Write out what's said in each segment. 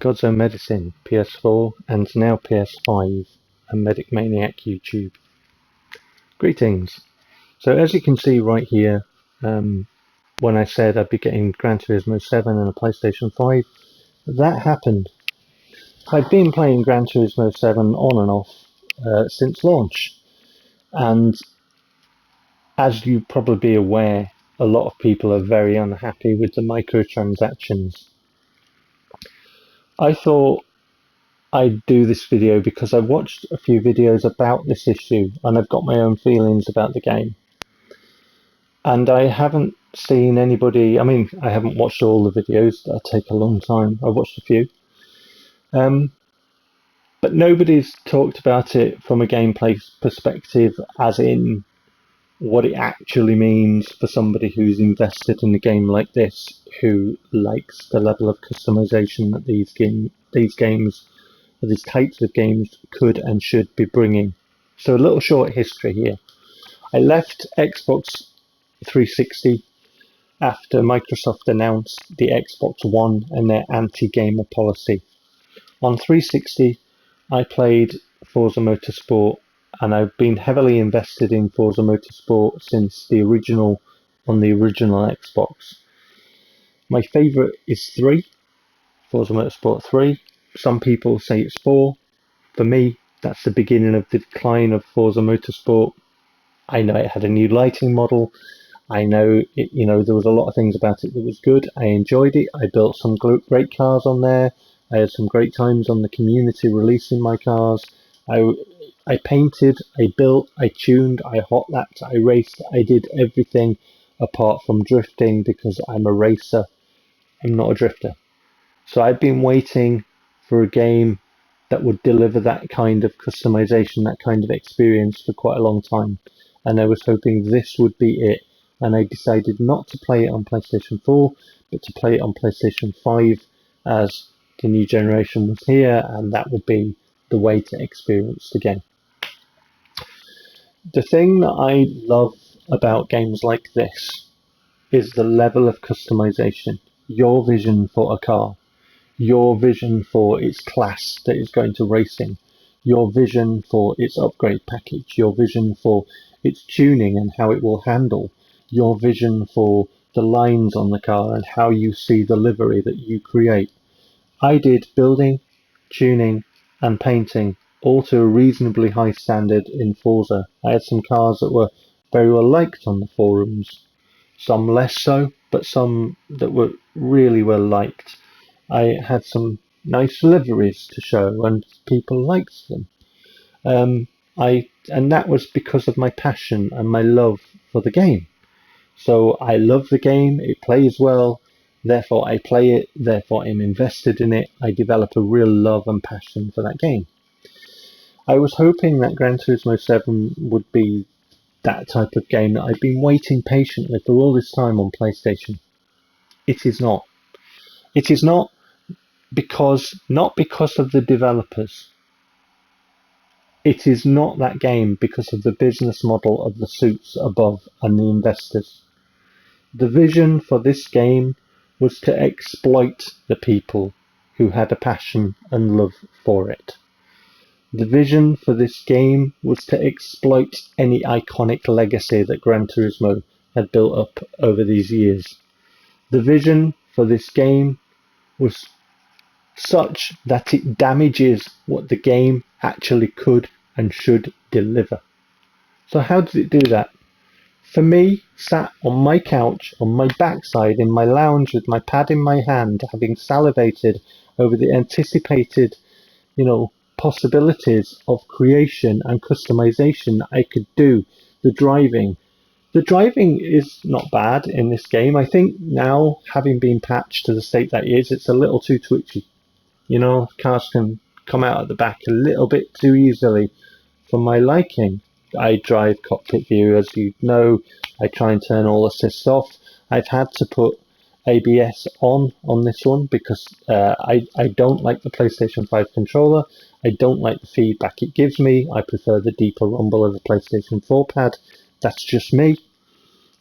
God's Own Medicine, PS4, and now PS5, and Medic Maniac YouTube. Greetings. So as you can see right here, when I said I'd be getting Gran Turismo 7 and a PlayStation 5, that happened. I've been playing Gran Turismo 7 on and off since launch, and as you probably be aware, a lot of people are very unhappy with the microtransactions. I thought I'd do this video because I watched a few videos about this issue and I've got my own feelings about the game. And I haven't seen anybody, I haven't watched all the videos, that take a long time. I watched a few. But nobody's talked about it from a gameplay perspective, as in what it actually means for somebody who's invested in a game like this, who likes the level of customization that these types of games could and should be bringing. So a little short history here. I left Xbox 360 after Microsoft announced the Xbox One and their anti-gamer policy. On 360, I played Forza Motorsport, and I've been heavily invested in Forza Motorsport since the original Xbox. My favourite is 3, Forza Motorsport 3. Some people say it's 4. For me, that's the beginning of the decline of Forza Motorsport. I know it had a new lighting model. I know there was a lot of things about it that was good. I enjoyed it. I built some great cars on there. I had some great times on the community releasing my cars. I painted, I built, I tuned, I hot lapped, I raced. I did everything apart from drifting because I'm a racer. I'm not a drifter. So I've been waiting for a game that would deliver that kind of customization, that kind of experience for quite a long time. And I was hoping this would be it. And I decided not to play it on PlayStation 4, but to play it on PlayStation 5 as the new generation was here, and that would be the way to experience the game. The thing that I love about games like this is the level of customization. Your vision for a car, your vision for its class that is going to racing, your vision for its upgrade package, your vision for its tuning and how it will handle, your vision for the lines on the car and how you see the livery that you create. I did building, tuning and painting all to a reasonably high standard in Forza. I had some cars that were very well liked on the forums, some less so, but some that were really well liked. I had some nice liveries to show and people liked them. And that was because of my passion and my love for the game. So I love the game, it plays well, therefore I play it, therefore I'm invested in it. I develop a real love and passion for that game. I was hoping that Gran Turismo 7 would be that type of game that I've been waiting patiently for all this time on PlayStation. It is not. It is not not because of the developers. It is not that game because of the business model of the suits above and the investors. The vision for this game was to exploit the people who had a passion and love for it. The vision for this game was to exploit any iconic legacy that Gran Turismo had built up over these years. The vision for this game was such that it damages what the game actually could and should deliver. So how did it do that? For me, sat on my couch, on my backside, in my lounge with my pad in my hand, having salivated over the anticipated, possibilities of creation and customization I could do, the driving. The driving is not bad in this game. I think now, having been patched to the state that it is, it's a little too twitchy. Cars can come out at the back a little bit too easily for my liking. I drive cockpit view, as you know. I try and turn all assists off. I've had to put ABS on this one because I don't like the PlayStation 5 controller. I don't like the feedback it gives me. I prefer the deeper rumble of the PlayStation 4 pad. That's just me.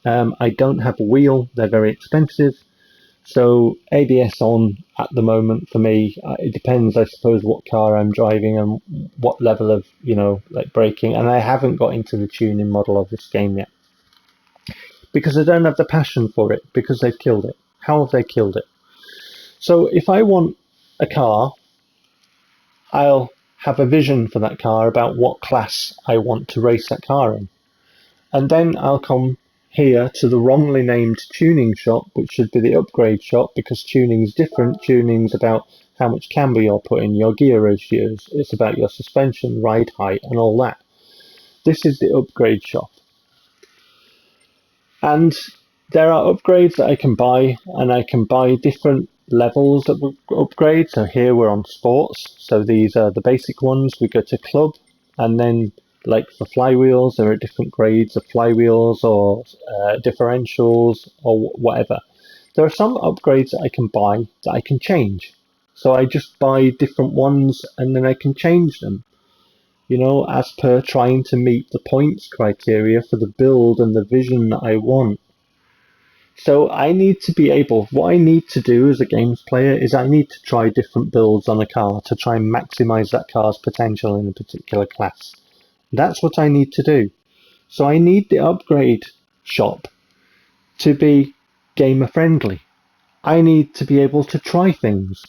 I don't have a wheel. They're very expensive. So ABS on at the moment for me. It depends, I suppose, what car I'm driving and what level of, like braking. And I haven't got into the tuning model of this game yet because I don't have the passion for it, because they've killed it. How have they killed it? So if I want a car, I'll have a vision for that car about what class I want to race that car in. And then I'll come here to the wrongly named tuning shop, which should be the upgrade shop, because tuning's different. Tuning's about how much camber you're putting, your gear ratios. It's about your suspension, ride height, and all that. This is the upgrade shop. And there are upgrades that I can buy, and I can buy different levels of upgrades. So here we're on sports. So these are the basic ones. We go to club, and then like for flywheels, there are different grades of flywheels or differentials or whatever. There are some upgrades that I can buy that I can change. So I just buy different ones and then I can change them, as per trying to meet the points criteria for the build and the vision that I want. So I need to be able, what I need to do as a games player is I need to try different builds on a car to try and maximize that car's potential in a particular class. That's what I need to do. So I need the upgrade shop to be gamer friendly. I need to be able to try things.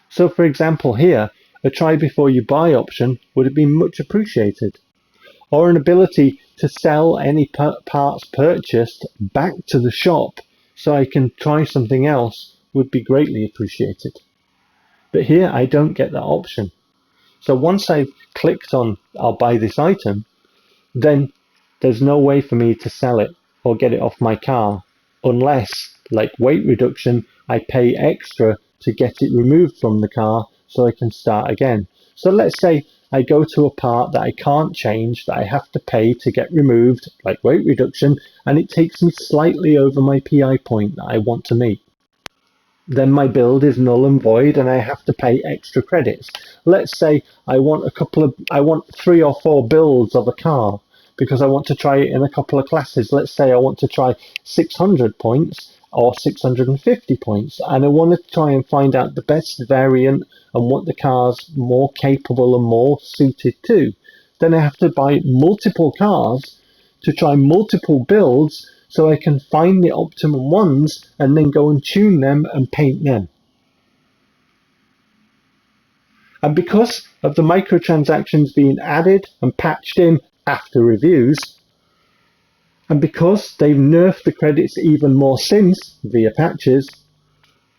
So for example here, a try before you buy option would have been much appreciated. Or an ability to sell any parts purchased back to the shop so I can try something else would be greatly appreciated. But here I don't get that option. So once I've clicked on I'll buy this item, then there's no way for me to sell it or get it off my car unless, like weight reduction, I pay extra to get it removed from the car so I can start again. So let's say I go to a part that I can't change, that I have to pay to get removed, like weight reduction, and it takes me slightly over my PI point that I want to meet. Then my build is null and void and I have to pay extra credits. Let's say I want 3 or 4 builds of a car because I want to try it in a couple of classes. Let's say I want to try 600 points or 650 points, and I want to try and find out the best variant and what the car's more capable and more suited to. Then I have to buy multiple cars to try multiple builds so I can find the optimum ones and then go and tune them and paint them. And because of the microtransactions being added and patched in after reviews, and because they've nerfed the credits even more since via patches,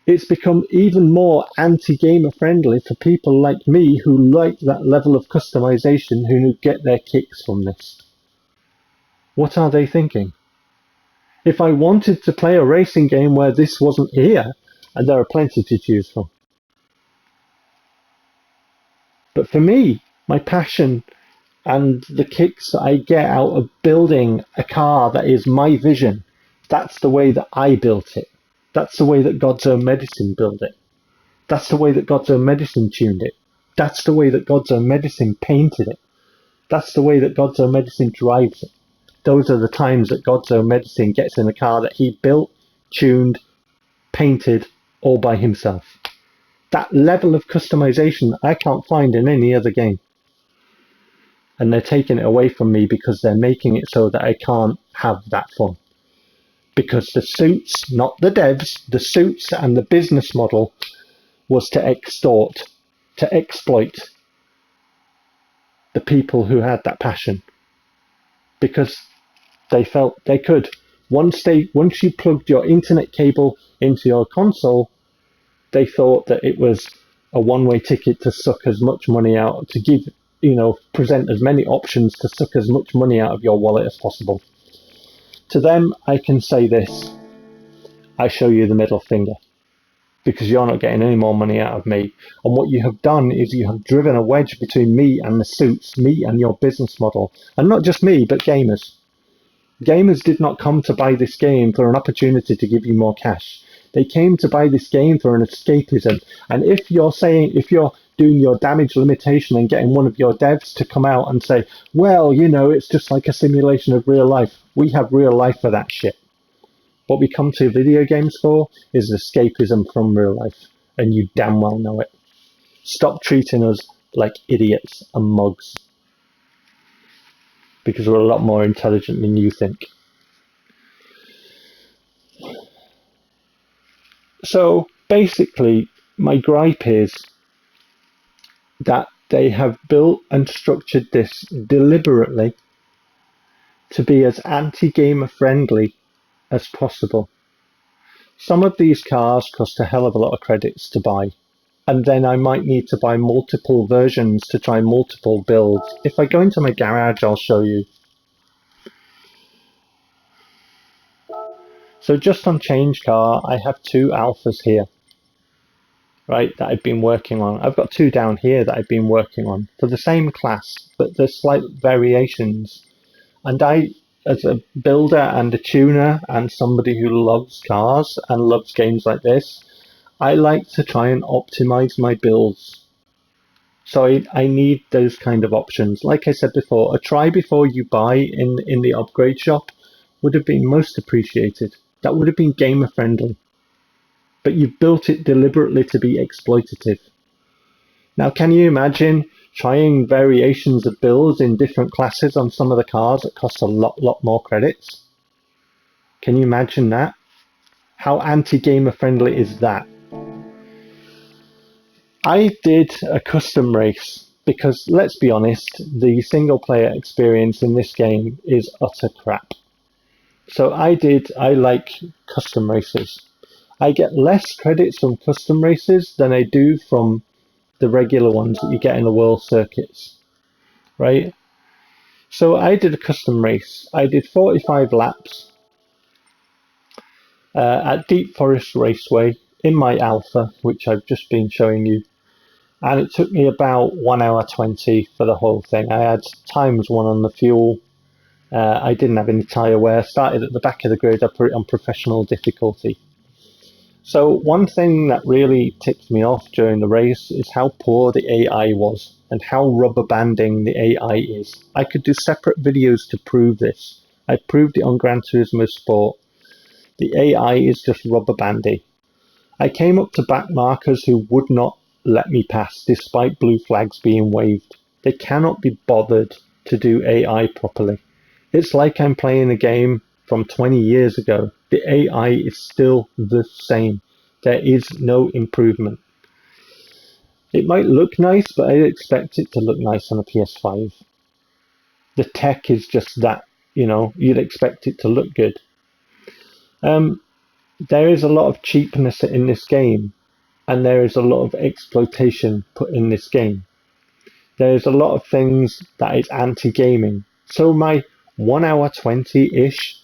it's become even more anti-gamer friendly for people like me who like that level of customization, who get their kicks from this. What are they thinking? If I wanted to play a racing game where this wasn't here, and there are plenty to choose from. But for me, my passion and the kicks that I get out of building a car that is my vision, that's the way that I built it. That's the way that God's Own Medicine built it. That's the way that God's Own Medicine tuned it. That's the way that God's Own Medicine painted it. That's the way that God's Own Medicine drives it. Those are the times that God's Own Medicine gets in a car that he built, tuned, painted all by himself. That level of customization I can't find in any other game. And they're taking it away from me because they're making it so that I can't have that fun. Because the suits, not the devs, the suits and the business model was to extort, to exploit the people who had that passion. Because they felt they could. Once you plugged your internet cable into your console, they thought that it was a one-way ticket to suck as much money out, to give, present as many options to suck as much money out of your wallet as possible. To them, I can say this: I show you the middle finger, because you're not getting any more money out of me. And what you have done is you have driven a wedge between me and the suits, me and your business model. And not just me, but gamers. Gamers did not come to buy this game for an opportunity to give you more cash. They came to buy this game for an escapism. And if you're doing your damage limitation and getting one of your devs to come out and say, well, it's just like a simulation of real life. We have real life for that shit. What we come to video games for is escapism from real life, and you damn well know it. Stop treating us like idiots and mugs, because we're a lot more intelligent than you think. So basically, my gripe is that they have built and structured this deliberately to be as anti-gamer friendly as possible. Some of these cars cost a hell of a lot of credits to buy, and then I might need to buy multiple versions to try multiple builds. If I go into my garage, I'll show you. So just on Change Car, I have 2 alphas here, right, that I've been working on. I've got 2 down here that I've been working on for the same class, but there's slight variations. And I, as a builder and a tuner and somebody who loves cars and loves games like this, I like to try and optimize my builds. So I need those kind of options. Like I said before, a try before you buy in the upgrade shop would have been most appreciated. That would have been gamer friendly. But you've built it deliberately to be exploitative. Now, can you imagine trying variations of builds in different classes on some of the cars that cost a lot more credits? Can you imagine that? How anti-gamer friendly is that? I did a custom race because, let's be honest, the single player experience in this game is utter crap. So I like custom races. I get less credits from custom races than I do from the regular ones that you get in the world circuits, right? So I did a custom race. I did 45 laps at Deep Forest Raceway in my Alpha, which I've just been showing you. And it took me about 1 hour 20 for the whole thing. I had ×1 on the fuel. I didn't have any tyre wear. Started at the back of the grid. I put it on professional difficulty. So one thing that really ticked me off during the race is how poor the AI was and how rubber banding the AI is. I could do separate videos to prove this. I proved it on Gran Turismo Sport. The AI is just rubber bandy. I came up to back markers who would not let me pass despite blue flags being waved. They cannot be bothered to do AI properly. It's like I'm playing a game from 20 years ago. The AI is still the same. There is no improvement. It might look nice, but I expect it to look nice on a PS5. The tech is just that, you'd expect it to look good. There is a lot of cheapness in this game, and there is a lot of exploitation put in this game. There's a lot of things that is anti-gaming. So my 1 hour 20-ish,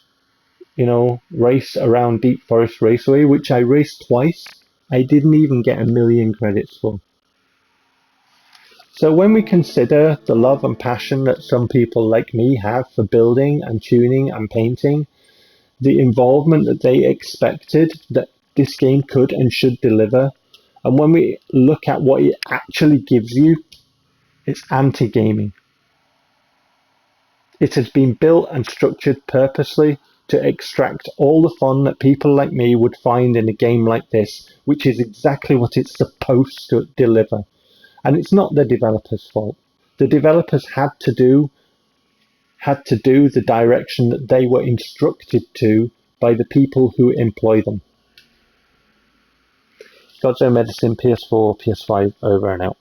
race around Deep Forest Raceway, which I raced twice, I didn't even get 1,000,000 credits for. So when we consider the love and passion that some people like me have for building and tuning and painting, the involvement that they expected that this game could and should deliver, and when we look at what it actually gives you, it's anti-gaming. It has been built and structured purposely to extract all the fun that people like me would find in a game like this, which is exactly what it's supposed to deliver. And it's not the developers' fault. The developers had to do the direction that they were instructed to by the people who employ them. God's Own Medicine, PS4, PS5, over and out.